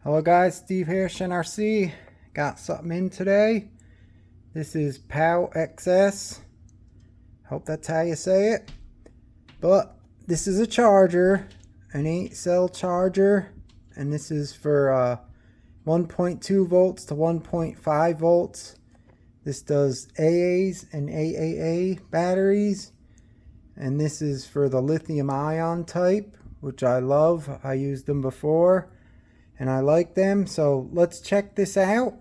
Hello guys, Steve here, RC. Got something in today. This is Powxs. Hope that's how you say it. But this is a charger, an 8-cell charger, and this is for 1.2 volts to 1.5 volts. This does AAs and AAA batteries, and this is for the lithium ion type, which I love. I used them before and I like them, so let's check this out,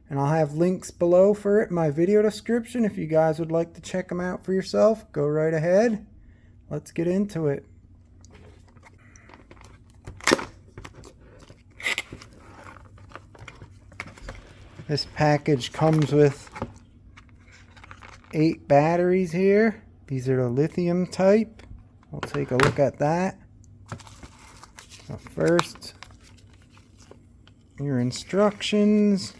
and I'll have links below for it in my video description. If you guys would like to check them out for yourself, go right ahead. Let's get into it. This package comes with 8 batteries here. These are the lithium type. We'll take a look at that. So first, your instructions.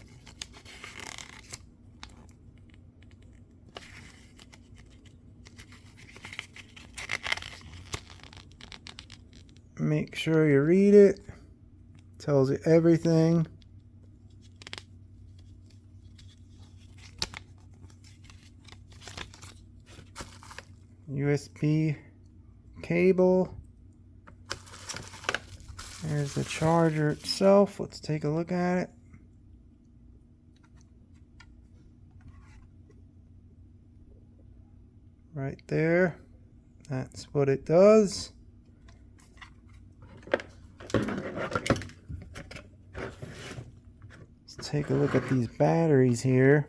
Make sure you read it. Tells you everything. USB cable. There's the charger itself. Let's take a look at it. Right there. That's what it does. Let's take a look at these batteries here.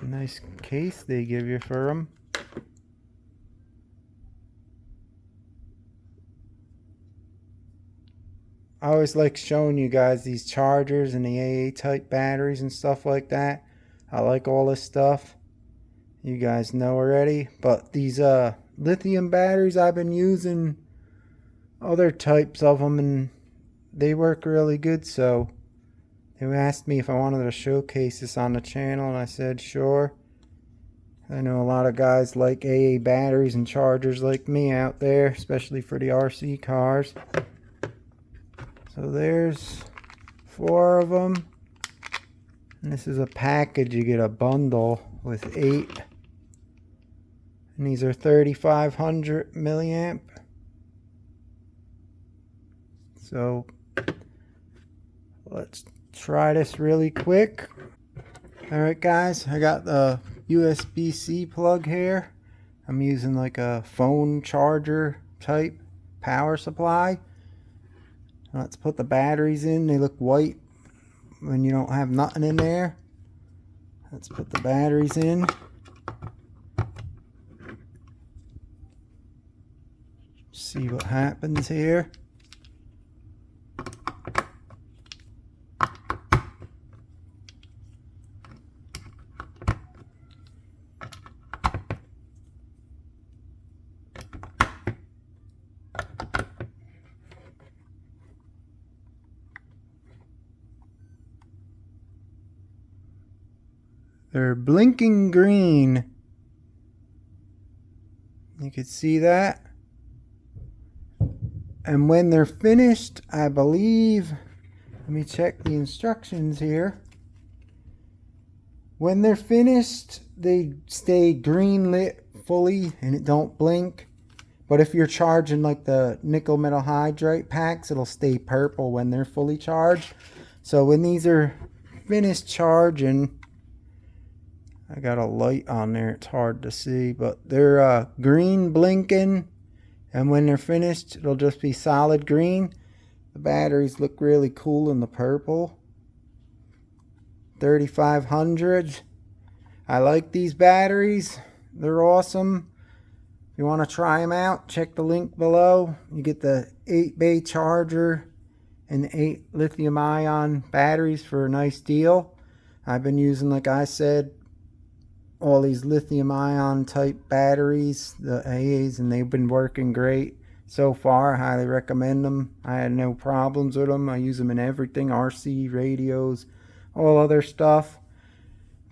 Nice case they give you for them. I always like showing you guys these chargers and the AA type batteries and stuff like that. I like all this stuff. You guys know already. But these lithium batteries, I've been using other types of them and they work really good. So they asked me if I wanted to showcase this on the channel, and I said sure. I know a lot of guys like AA batteries and chargers like me out there, especially for the RC cars. So there's 4 of them. And this is a package. You get a bundle with 8. And these are 3500 milliamp. So let's try this really quick. Alright guys, I got the USB-C plug here. I'm using like a phone charger type power supply. Let's put the batteries in. They look white when you don't have nothing in there. Let's put the batteries in. See what happens here. They're blinking green. You can see that. And when they're finished, I believe, let me check the instructions here. When they're finished, they stay green lit fully and it don't blink. But if you're charging like the nickel metal hydride packs, it'll stay purple when they're fully charged. So when these are finished charging, I got a light on there, it's hard to see, but they're green blinking, and when they're finished it'll just be solid green. The batteries look really cool in the purple. 3500. I like these batteries, they're awesome. If you want to try them out, check the link below. You get the 8-bay charger and 8 lithium ion batteries for a nice deal. I've been using, like I said, all these lithium ion type batteries, the AAs, and they've been working great so far. I highly recommend them. I had no problems with them. I use them in everything, RC, radios, all other stuff.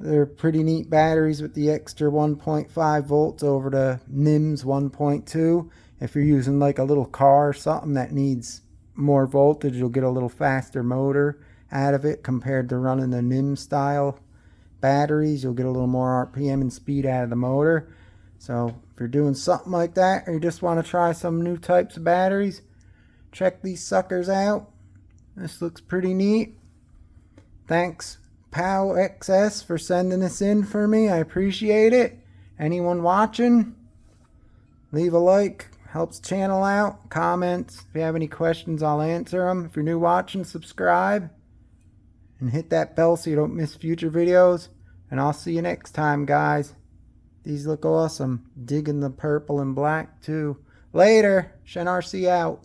They're pretty neat batteries with the extra 1.5 volts over the NIMS 1.2. If you're using like a little car or something that needs more voltage, you'll get a little faster motor out of it compared to running the NIMS style batteries. You'll get a little more RPM and speed out of the motor. So if you're doing something like that, or you just want to try some new types of batteries, check these suckers out. This looks pretty neat. Thanks Powxs for sending this in for me. I appreciate it. Anyone watching, leave a like, helps channel out. Comments, if you have any questions, I'll answer them. If you're new watching, subscribe and hit that bell so you don't miss future videos. And I'll see you next time, guys. These look awesome. Digging the purple and black too. Later. ShenRC out.